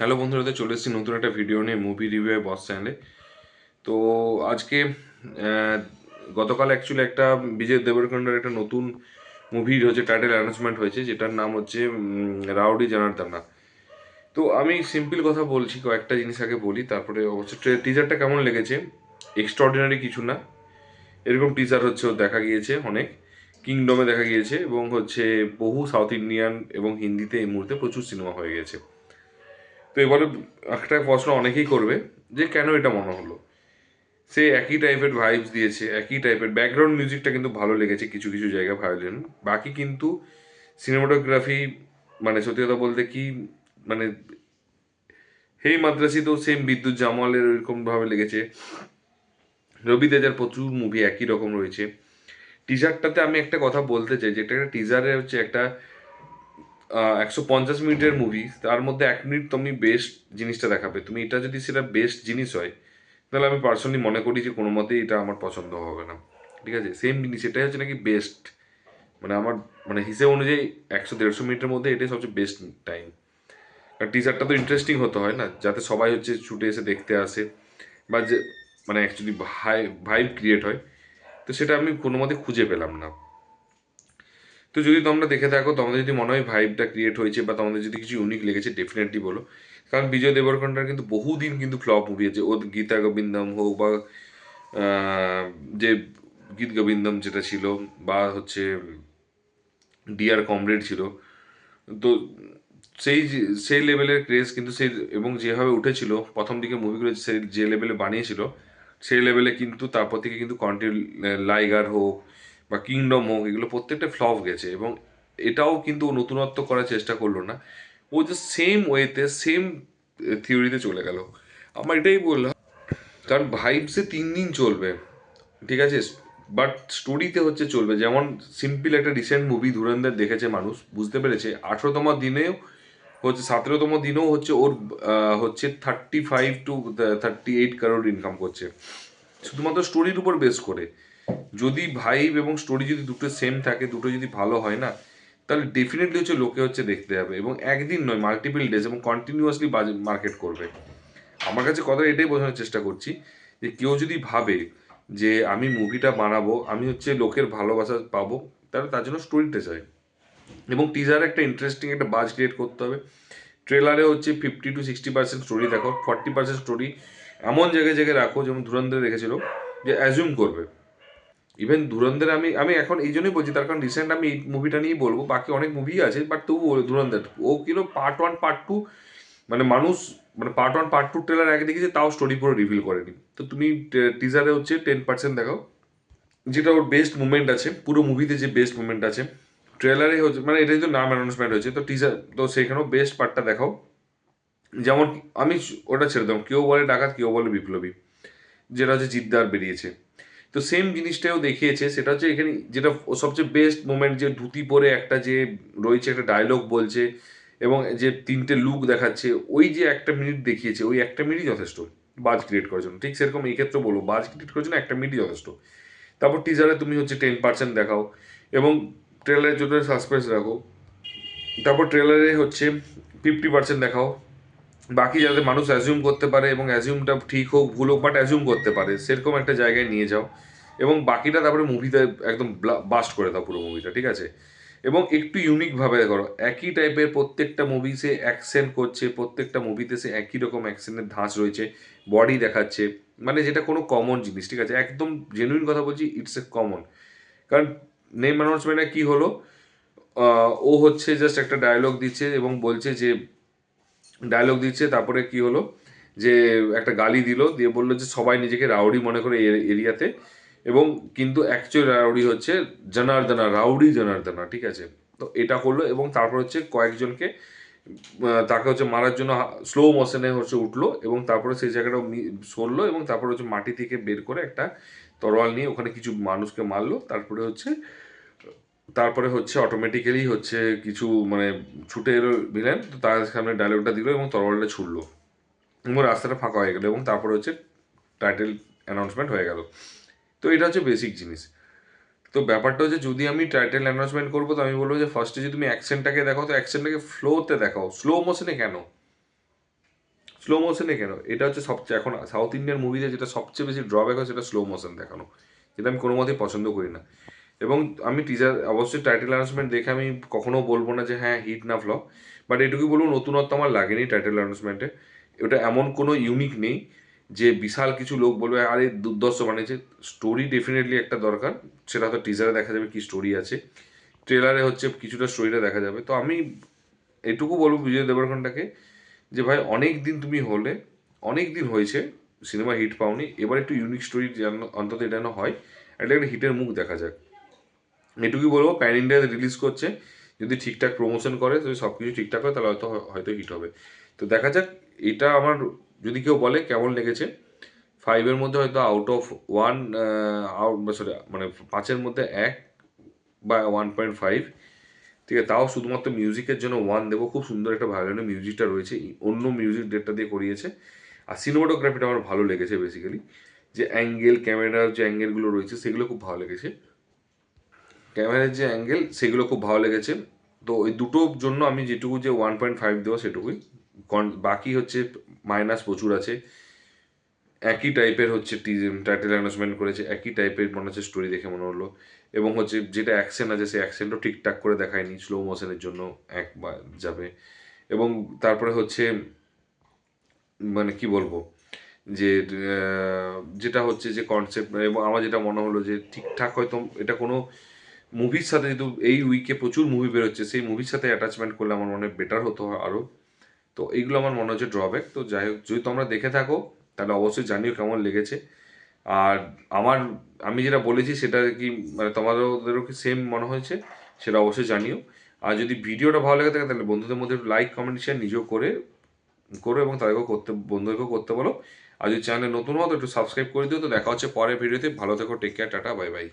Hello বন্ধুরা, তো চলে এসেছি নতুন একটা ভিডিও নিয়ে মুভি রিভিউ বস চ্যানেলে। তো আজকে আহ, গতকাল অ্যাকচুয়ালি একটা বিজয় দেবরকোন্ডার একটা নতুন মুভির হচ্ছে টাইটেল অ্যানাউন্সমেন্ট হয়েছে, যেটার নাম হচ্ছে রাউডি জনার্দনা। তো আমি সিম্পল কথা বলছি, কয়েকটা জিনিস আগে বলি, তারপরে অবশ্য টিজারটা কেমন লেগেছে। এক্সট্রাঅর্ডিনারি কিছু না, এরকম টিজার হচ্ছে দেখা গিয়েছে অনেক, কিংডমে দেখা গিয়েছে, এবং হচ্ছে বহু সাউথ ইন্ডিয়ান এবং হিন্দিতে এই মুহূর্তে প্রচুর সিনেমা হয়ে গেছে। তো এবারে একটা প্রশ্ন অনেকেই করবে যে কেন এটা মনে হলো। সে একই টাইপের ভাইবস দিয়েছে, একই টাইপের ব্যাকগ্রাউন্ড মিউজিকটা কিন্তু ভালো লেগেছে কিছু কিছু জায়গায়, ভায়োলিন। বাকি কিন্তু সিনেমাটোগ্রাফি, মানে সত্যি কথা বলতে কি, মানে হেই মাদ্রাসিতেও সেম বিদ্যুৎ জামালের ওইরকম ভাবে লেগেছে। রবি তেজার প্রচুর মুভি একই রকম রয়েছে। টিজারটাতে আমি একটা কথা বলতে চাই, যেটা একটা টিজারে হচ্ছে একটা 150 মিনিটের মুভি, তার মধ্যে 1 মিনিট তুমি বেস্ট জিনিসটা দেখাবে। তুমি এটা যদি সেটা বেস্ট জিনিস হয়, তাহলে আমি পার্সোনালি মনে করি যে কোনো মতেই এটা আমার পছন্দ হবে না। ঠিক আছে, সেম জিনিস এটাই হচ্ছে নাকি বেস্ট, মানে আমার মানে হিসেব অনুযায়ী 100-150 মিনিটের মধ্যে এটাই সবচেয়ে বেস্ট টাইম। কারণ টিজারটা তো ইন্টারেস্টিং হতে হয় না, যাতে সবাই হচ্ছে ছুটে এসে দেখতে আসে, বা যে মানে অ্যাকচুয়ালি ভাইব ক্রিয়েট হয়। তো সেটা আমি কোনো মতে খুঁজে পেলাম না। তো যদি তোমরা দেখে থাকো, তোমাদের যদি মনে হয় ভাইবটা ক্রিয়েট হয়েছে বা তোমাদের যদি কিছু ইউনিক লেগেছে, ডেফিনেটলি বলো। কারণ বিজয় দেবরকোন্ডার কিন্তু বহুদিন কিন্তু ফ্লপ মুভি আছে, ও গীতা গোবিন্দম হোক বা আহ, যে গীত গোবিন্দম যেটা ছিল, বা হচ্ছে ডিয়ার কমরেড ছিল। তো সেই লেভেলের ক্রেজ কিন্তু সেই, এবং যেভাবে উঠেছিল প্রথম দিকে মুভিগুলো, সেই যে লেভেলে বানিয়েছিল, সেই লেভেলে কিন্তু তারপর থেকে কিন্তু লাইগার হোক বা কিংডম হোক, এগুলো প্রত্যেকটা ফ্লপ গেছে। এবং এটাও কিন্তু ও নতুনত্ব করার চেষ্টা করলো না, ও যে সেম ওয়েতে সেম থিওরিতে চলে গেল। আমার এটাই বললাম, কারণ ভাইবসে 3 দিন চলবে, ঠিক আছে, বাট স্টোরিতে হচ্ছে চলবে। যেমন সিম্পল একটা রিসেন্ট মুভি ধুরন্ধর দেখেছে মানুষ, বুঝতে পেরেছে 18তম দিনেও হচ্ছে, 17তম দিনেও হচ্ছে ওর হচ্ছে 35 to 38 crore ইনকাম করছে, শুধুমাত্র স্টোরির উপর বেস করে। যদি ভাইব এবং স্টোরি যদি দুটো সেম থাকে, দুটো যদি ভালো হয় না, তাহলে ডেফিনেটলি হচ্ছে লোকে হচ্ছে দেখতে যাবে, এবং একদিন নয়, মাল্টিপল ডেজ এবং কন্টিনিউয়াসলি মার্কেট করবে। আমার কাছে কথা এটাই বোঝানোর চেষ্টা করছি, যে কেউ যদি ভাবে যে আমি মুভিটা বানাবো, আমি হচ্ছে লোকের ভালোবাসা পাবো, তাহলে তার জন্য স্টোরিটা চাই, এবং টিজারে একটা ইন্টারেস্টিং একটা বাজ ক্রিয়েট করতে হবে। ট্রেলারে হচ্ছে 50 to 60% স্টোরি দেখো, 40% স্টোরি এমন জায়গায় জায়গায় রাখো, যেমন ধুরন্ধরে রেখেছিল, যে অ্যাজিউম করবে। ইভেন ধুরন্ধর আমি আমি এখন এই জন্যই বলছি, তার কারণ রিসেন্ট আমি এই মুভিটা নিয়েই বলবো, বাকি অনেক মুভি আছে, বাট তবু ধুরন্ধর ও কিলো পার্ট 1 পার্ট 2, মানে মানুষ মানে পার্ট 1 পার্ট 2 ট্রেলার আগে দেখেছে, তাও স্টোরি পুরো রিভিল করেনি। তো তুমি টিজারে হচ্ছে 10% দেখাও, যেটা ওর বেস্ট মুভমেন্ট আছে পুরো মুভিতে, যে বেস্ট মুভমেন্ট আছে ট্রেলারে হচ্ছে, মানে এটাই তো নাম অ্যানাউন্সমেন্ট হয়েছে, তো টিজার তো সেখানেও বেস্ট পার্টটা দেখাও। যেমন আমি ওটা ছেড়ে দাম, কেউ বলে ডাকাত, কেউ বলে বিপ্লবী, যেটা হচ্ছে জিদ্দার বেরিয়েছে। তো সেম জিনিসটাও দেখিয়েছে, সেটা হচ্ছে এখানে যেটা ও সবচেয়ে বেস্ট মোমেন্ট, যে ধুতি পরে একটা যে রয়েছে, একটা ডায়লগ বলছে, এবং যে 3টে লুক দেখাচ্ছে, ওই যে 1 মিনিট দেখিয়েছে, ওই 1 মিনিটই যথেষ্ট বাজ ক্রিয়েট করার জন্য। ঠিক সেরকম এই ক্ষেত্রে বলবো, বাজ ক্রিয়েট করার জন্য 1 মিনিটই যথেষ্ট। তারপর টিজারে তুমি হচ্ছে 10% দেখাও, এবং ট্রেলারের জন্য সাসপেন্স রাখো। তারপর ট্রেলারে হচ্ছে 50% দেখাও, বাকি যাতে মানুষ অ্যাজিউম করতে পারে, এবং অ্যাজিউমটা ঠিক হোক ভুল হোক, বাট অ্যাজিউম করতে পারে, সেরকম একটা জায়গায় নিয়ে যাও। এবং বাকিটা তারপরে মুভিতে একদম বাস্ট করে দাও পুরো মুভিটা, ঠিক আছে। এবং একটু ইউনিকভাবে করো, একই টাইপের প্রত্যেকটা মুভি সে অ্যাকশন করছে, প্রত্যেকটা মুভিতে সে একই রকম অ্যাকশনের ধাঁচ রয়েছে, বডি দেখাচ্ছে, মানে যেটা কোনো কমন জিনিস, ঠিক আছে, একদম জেনুইন কথা বলছি, ইটস এ কমন। কারণ নেম অ্যানাউন্সমেন্টে কি হলো, ও হচ্ছে জাস্ট একটা ডায়লগ দিচ্ছে এবং বলছে যে, ডায়লগ দিচ্ছে, তারপরে কি হলো, যে একটা গালি দিল, দিয়ে বললো যে সবাই নিজেকে রাউডি মনে করে এরিয়াতে, এবং কিন্তু অ্যাকচুয়াল রাউডি হচ্ছে জনার্দনা, রাউডি জনার্দনা, ঠিক আছে। তো এটা করলো, এবং তারপর হচ্ছে কয়েকজনকে তাকে হচ্ছে মারার জন্য স্লো মোশনে হচ্ছে উঠলো, এবং তারপরে সেই জায়গাটা সরলো, এবং তারপরে হচ্ছে মাটি থেকে বের করে একটা তরোয়াল নিয়ে ওখানে কিছু মানুষকে মারলো। তারপরে হচ্ছে অটোমেটিক্যালি হচ্ছে কিছু মানে ছুটে এলো ভিলেন, তো তার সামনে ডায়লগটা দিল এবং তরোয়ালটা ছুড়লো, এবং রাস্তাটা ফাঁকা হয়ে গেলো, এবং তারপরে হচ্ছে টাইটেল অ্যানাউন্সমেন্ট হয়ে গেল। তো এটা হচ্ছে বেসিক জিনিস। তো ব্যাপারটা হচ্ছে, যদি আমি টাইটেল অ্যানাউন্সমেন্ট করবো, তো আমি বলবো যে ফার্স্টে যদি তুমি অ্যাকশনটাকে দেখাও, তো অ্যাকশনটাকে ফ্লোতে দেখাও, স্লো মোশনে কেন? স্লো মোশনে কেন? এটা হচ্ছে সবচেয়ে এখন সাউথ ইন্ডিয়ান মুভিতে যেটা সবচেয়ে বেশি ড্রব্যাক হয় সেটা স্লো মোশন দেখানো, যেটা আমি কোনো মতেই পছন্দ করি না। এবং আমি টিজার অবশ্যই টাইটেল অ্যানাউন্সমেন্ট দেখে আমি কখনো বলবো না যে হ্যাঁ হিট না ফ্লপ, বাট এটুকুই বলবো নতুনত্ব আমার লাগেনি টাইটেল অ্যানাউন্সমেন্টে। ওটা এমন কোনো ইউনিক নেই যে বিশাল কিছু লোক বলবে আরে দুর্দর্শ বানিয়েছে। স্টোরি ডেফিনেটলি একটা দরকার, সেটা হয়তো টিজারে দেখা যাবে কি স্টোরি আছে, ট্রেলারে হচ্ছে কিছুটা স্টোরিটা দেখা যাবে। তো আমি এটুকু বলবো বিজয় দেবরকোন্ডাকে যে ভাই অনেক দিন তুমি হলে, অনেক দিন হয়েছে সিনেমা হিট পাওনি, এবার একটু ইউনিক স্টোরি অন্তত এটা যেন হয়, একটা একটা হিটের মুখ দেখা যাক। এটুকুই বলবো, প্যান ইন্ডিয়াতে রিলিজ করছে, যদি ঠিকঠাক প্রমোশন করে, যদি সব কিছু ঠিকঠাক হয় তাহলে হয়তো হয়তো হিট হবে। তো দেখা যাক। এটা আমার, যদি কেউ বলে কেমন লেগেছে, 5-এর মধ্যে হয়তো আউট অফ 1, সরি মানে 5-এর মধ্যে 1 বা 1.5, ঠিক আছে, তাও শুধুমাত্র মিউজিকের জন্য 1 দেবো। খুব সুন্দর একটা ভায়োলিনের মিউজিকটা রয়েছে, অন্য মিউজিক ডেটটা দিয়ে করিয়েছে। আর সিনেমাটোগ্রাফিটা আমার ভালো লেগেছে, বেসিক্যালি যে অ্যাঙ্গেল, ক্যামেরার যে অ্যাঙ্গেলগুলো রয়েছে সেগুলো খুব ভালো লেগেছে, ক্যামেরার যে অ্যাঙ্গেল সেগুলো খুব ভালো লেগেছে। তো ওই দুটোর জন্য আমি যেটুকু যে 1.5 দেবো সেটুকুই। বাকি হচ্ছে মাইনাস প্রচুর আছে। একই টাইপের হচ্ছে টাইটেল অ্যানাউন্সমেন্ট করেছে, একই টাইপের মনে হচ্ছে স্টোরি দেখে মনে হলো। এবং হচ্ছে যেটা অ্যাকশন আছে সেই অ্যাকশনটাও ঠিকঠাক করে দেখায়নি, স্লো মোশনের জন্য একবার যাবে। এবং তারপরে হচ্ছে মানে কি বলবো যে যেটা হচ্ছে যে কনসেপ্ট, এবং আমার যেটা মনে হলো যে ঠিকঠাক হয়তো এটা কোনো মুভির সাথে, যেহেতু এই উইকে প্রচুর মুভি বেরোচ্ছে, সেই মুভির সাথে অ্যাটাচমেন্ট করলে আমার মনে হয় বেটার হতো আরও। তো এইগুলো আমার মনে হচ্ছে ড্রব্যাক। তো যাই হোক, যদি তোমরা দেখে থাকো তাহলে অবশ্যই জানিও কেমন লেগেছে। আর আমার, আমি যেটা বলেছি সেটা কি মানে তোমাদেরও কি সেম মনে হয়েছে সেটা অবশ্যই জানিও। আর যদি ভিডিওটা ভালো লেগে থাকে তাহলে বন্ধুদের মধ্যে লাইক কমেন্ট শেয়ার নিজেও করো এবং তাদেরকেও করতে, বন্ধুদেরকেও করতে বলো। আর যদি চ্যানেলে নতুন হও তো একটু সাবস্ক্রাইব করে দিও। তো দেখা হচ্ছে পরের ভিডিওতে, ভালো থেকো, টেক কেয়ার, টাটা, বাই বাই।